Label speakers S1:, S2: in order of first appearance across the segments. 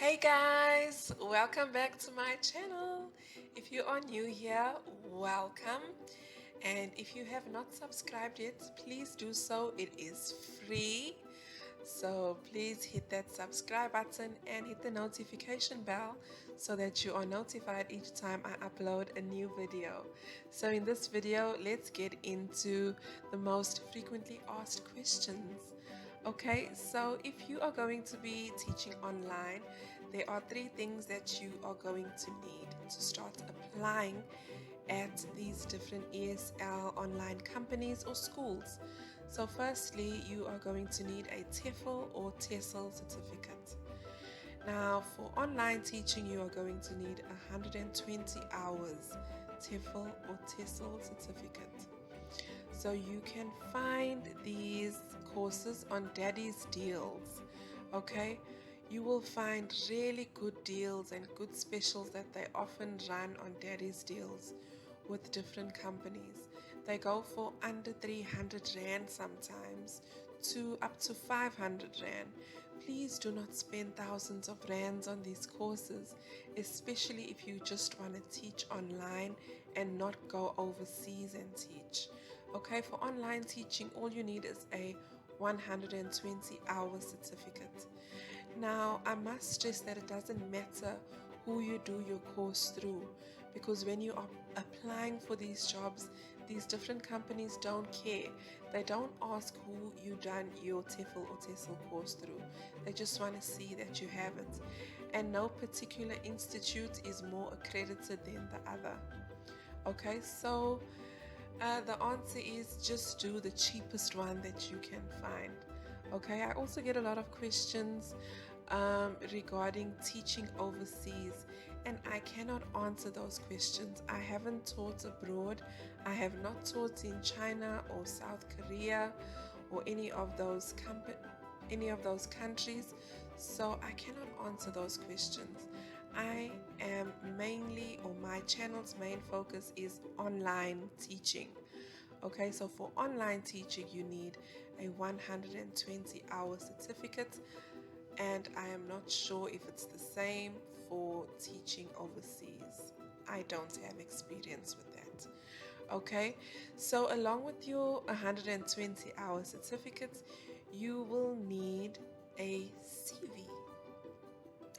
S1: Hey guys, welcome back to my channel. If you are new here, welcome. And if you have not subscribed yet, please do so. It is free. So please hit that subscribe button and hit the notification bell so that you are notified each time I upload a new video. So in this video, let's get into the most frequently asked questions. Okay, so if you are going to be teaching online, there are three things that you are going to need to start applying at these different ESL online companies or schools. So firstly, you are going to need a TEFL or TESOL certificate. Now, for online teaching, you are going to need 120 hours TEFL or TESOL certificate. So you can find these courses on Daddy's Deals, okay? You will find really good deals and good specials that they often run on Daddy's Deals with different companies. They go for under 300 Rand sometimes to up to 500 Rand. Please do not spend thousands of rands on these courses, especially if you just want to teach online and not go overseas and teach. Okay, for online teaching, all you need is a 120-hour certificate. Now, I must stress that it doesn't matter who you do your course through, because when you are applying for these jobs, these different companies don't care. They don't ask who you done your TEFL or TESOL course through. They just want to see that you have it. And no particular institute is more accredited than the other. Okay, so the answer is just do the cheapest one that you can find. Okay, I also get a lot of questions regarding teaching overseas, and I cannot answer those questions. I haven't taught abroad. I have not taught in China or South Korea or any of those countries, so I cannot answer those questions. I am mainly, or my channel's main focus is online teaching. Okay, so for online teaching, you need a 120-hour certificate, and I am not sure if it's the same for teaching overseas. I don't have experience with that. Okay, so along with your 120-hour certificates, you will need a CV.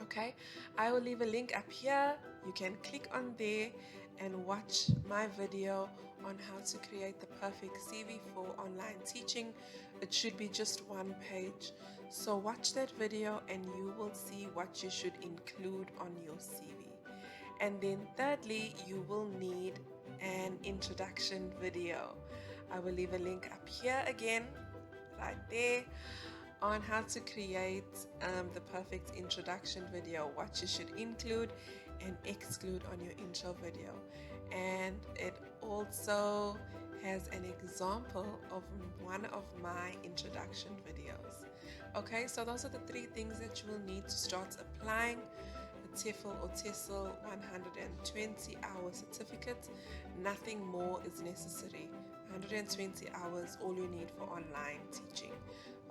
S1: Okay, I will leave a link up here. You can click on there and watch my video on how to create the perfect CV for online teaching. It should be just one page. So watch that video and you will see what you should include on your CV. And then thirdly, you will need an introduction video. I will leave a link up here again, right there, on how to create the perfect introduction video, what you should include and exclude on your intro video. And it also has an example of one of my introduction videos. Okay, so those are the three things that you will need to start applying a TEFL or TESOL 120-hour certificate. Nothing more is necessary. 120 hours, all you need for online teaching.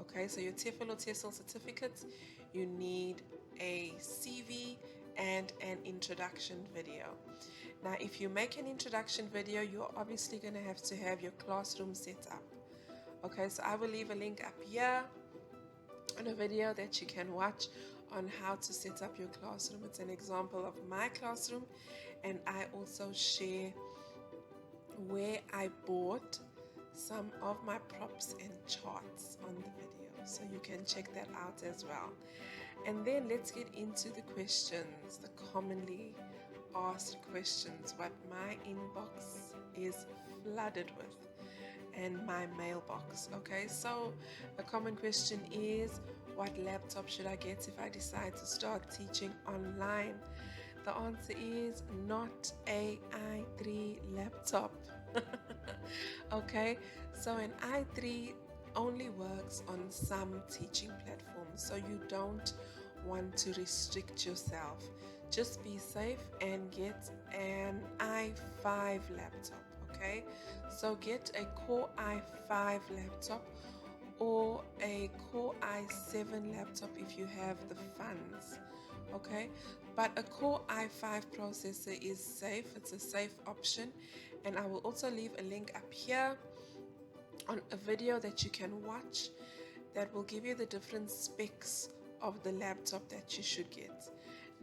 S1: Okay, so your TEFL or TESOL certificate, you need a CV and an introduction video. Now, if you make an introduction video, you're obviously going to have your classroom set up. Okay, so I will leave a link up here on a video that you can watch on how to set up your classroom. It's an example of my classroom, and I also share where I bought some of my props and charts on the video, so you can check that out as well. And then let's get into the questions, the commonly asked questions, what my inbox is flooded with, and my mailbox. Okay, so a common question is, what laptop should I get if I decide to start teaching online? The answer is not a i3 laptop. Okay, so an i3 only works on some teaching platforms, so you don't want to restrict yourself. Just be safe and get an i5 laptop. Okay, so get a Core i5 laptop or a Core i7 laptop if you have the funds. okay? But a Core i5 processor is safe, it's a safe option, and I will also leave a link up here on a video that you can watch that will give you the different specs of the laptop that you should get.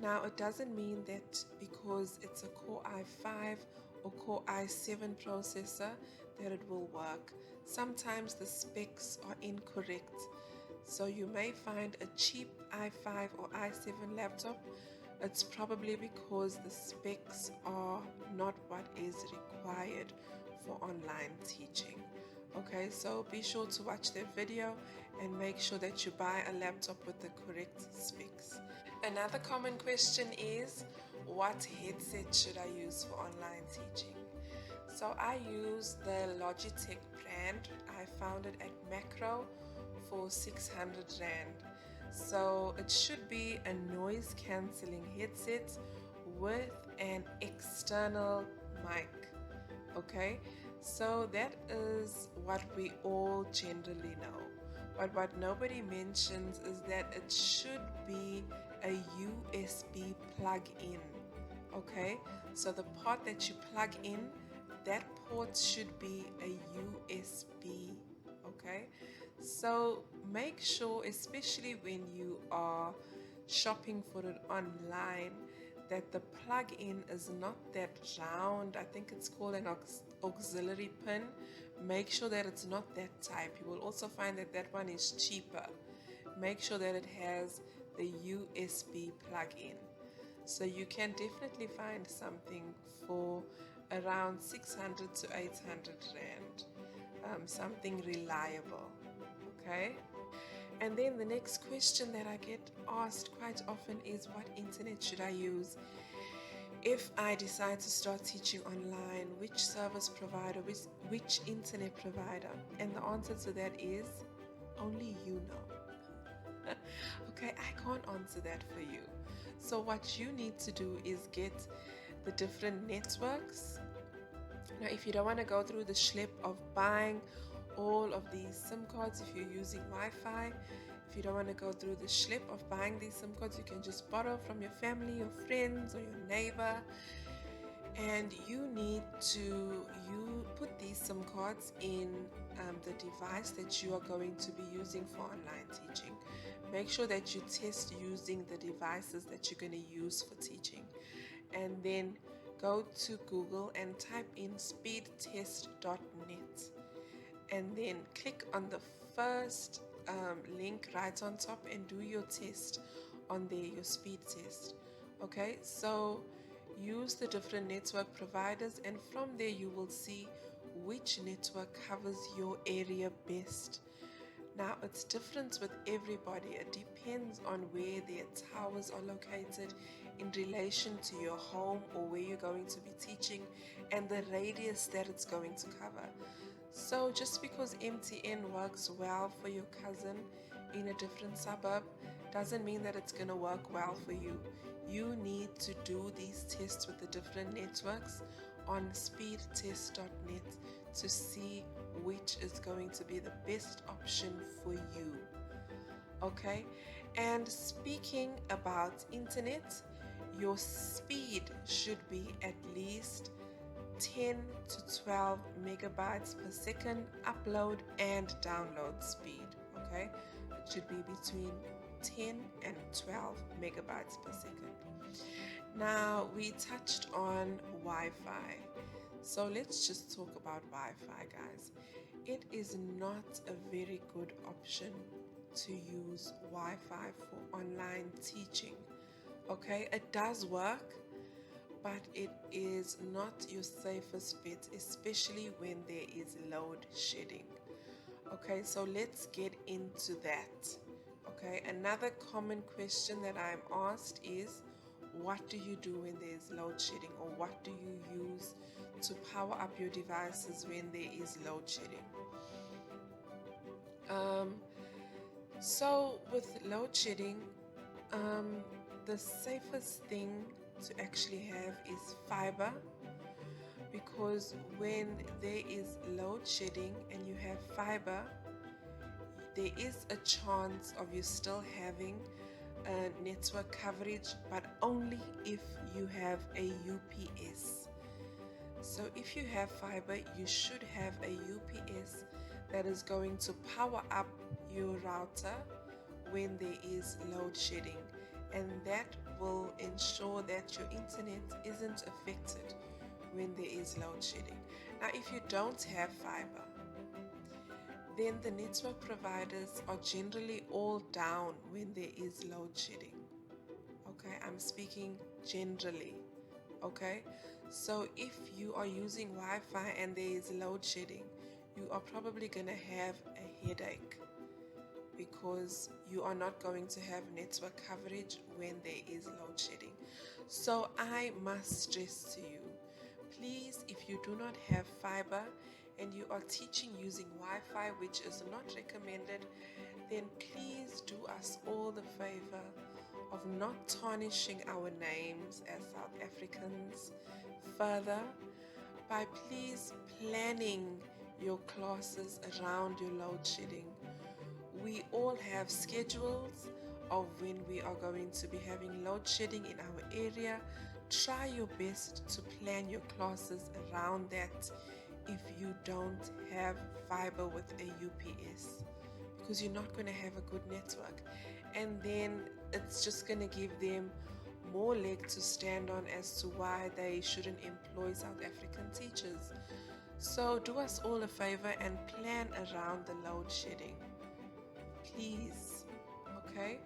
S1: Now, it doesn't mean that because it's a Core i5 or Core i7 processor that it will work. Sometimes the specs are incorrect. So you may find a cheap i5 or i7 laptop. It's probably because the specs are not what is required for online teaching. Okay, so be sure to watch that video and make sure that you buy a laptop with the correct specs. Another common question is, what headset should I use for online teaching? So I use the Logitech brand. I found it at Macro for 600 Rand. So it should be a noise cancelling headset with an external mic. Okay, so that is what we all generally know. But what nobody mentions is that it should be a USB plug-in. Okay, so the part that you plug in, that port should be a USB. Okay, so make sure, especially when you are shopping for it online, that the plug-in is not that round. I think it's called an auxiliary pin. Make sure that it's not that type. You will also find that that one is cheaper. Make sure that it has the USB plug-in. So you can definitely find something for around 600 to 800 Rand. Something reliable. Okay? And then the next question that I get asked quite often is, what internet should I use if I decide to start teaching online? Which service provider, which internet provider? And the answer to that is, only you know. Okay, I can't answer that for you. So what you need to do is get the different networks. Now, if you don't want to go through the schlep of buying all of these SIM cards, if you're using Wi-Fi, if you don't want to go through the schlep of buying these SIM cards, you can just borrow from your family, your friends, or your neighbor. And you need to put these SIM cards in the device that you are going to be using for online teaching. Make sure that you test using the devices that you're going to use for teaching. And then go to Google and type in speedtest.net. And then click on the first link right on top and do your test on there, your speed test. Okay, so use the different network providers, and from there you will see which network covers your area best. Now, it's different with everybody. It depends on where their towers are located in relation to your home or where you're going to be teaching, and the radius that it's going to cover. So just because MTN works well for your cousin in a different suburb doesn't mean that it's going to work well for you. You need to do these tests with the different networks on speedtest.net to see which is going to be the best option for you. Okay, and speaking about internet, your speed should be at least 10 to 12 megabytes per second upload and download speed. Okay, it should be between 10 and 12 megabytes per second. Now, we touched on Wi-Fi, so let's just talk about Wi-Fi, guys. It is not a very good option to use Wi-Fi for online teaching. Okay, it does work, but it is not your safest bet, especially when there is load shedding. Okay, so let's get into that. Okay, another common question that I'm asked is, what do you do when there's load shedding, or what do you use to power up your devices when there is load shedding? So with load shedding, the safest thing to actually have is fiber, because when there is load shedding and you have fiber, there is a chance of you still having network coverage, but only if you have a UPS. So if you have fiber, you should have a UPS that is going to power up your router when there is load shedding, and that will ensure that your internet isn't affected when there is load shedding. Now, if you don't have fiber, then the network providers are generally all down when there is load shedding. Okay, I'm speaking generally. Okay, so if you are using Wi-Fi and there is load shedding, you are probably gonna have a headache because you are not going to have network coverage when there is load shedding. So I must stress to you, please, if you do not have fiber and you are teaching using Wi-Fi, which is not recommended, then please do us all the favor of not tarnishing our names as South Africans further by please planning your classes around your load shedding. We all have schedules of when we are going to be having load shedding in our area. Try your best to plan your classes around that if you don't have fiber with a UPS, because you're not going to have a good network, and then it's just going to give them more leg to stand on as to why they shouldn't employ South African teachers. So do us all a favor and plan around the load shedding, please. Okay,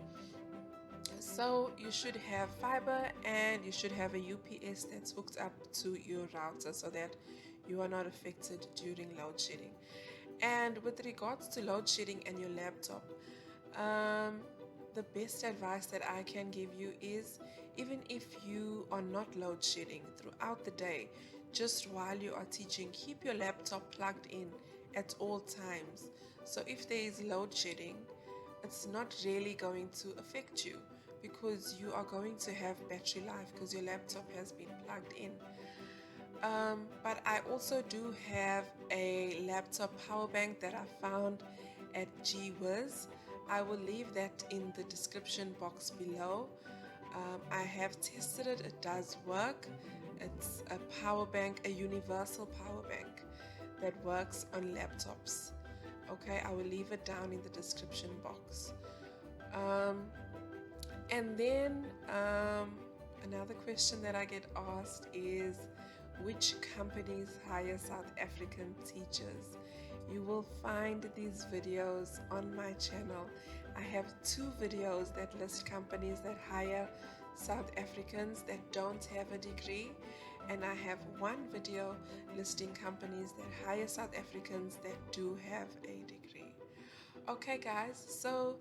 S1: so you should have fiber and you should have a UPS that's hooked up to your router so that you are not affected during load shedding. And with regards to load shedding and your laptop, the best advice that I can give you is, even if you are not load shedding throughout the day, just while you are teaching, keep your laptop plugged in at all times. So if there is load shedding, it's not really going to affect you because you are going to have battery life because your laptop has been plugged in. But I also do have a laptop power bank that I found at GWiz. I will leave that in the description box below. I have tested it, it does work. It's a power bank, a universal power bank that works on laptops. Okay, I will leave it down in the description box. And then another question that I get asked is, which companies hire South African teachers? You will find these videos on my channel. I have 2 videos that list companies that hire South Africans that don't have a degree, and I have 1 video listing companies that hire South Africans that do have a degree. Okay guys, so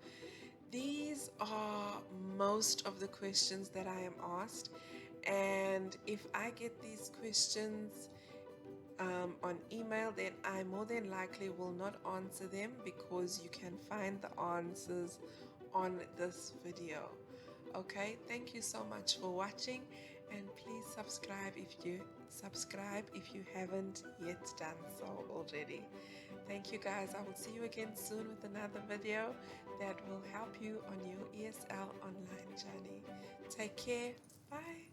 S1: these are most of the questions that I am asked, and if I get these questions on email, then I more than likely will not answer them because you can find the answers on this video. Okay, thank you so much for watching, and please subscribe if you haven't yet done so already. Thank you guys. I will see you again soon with another video that will help you on your ESL online journey. Take care. Bye.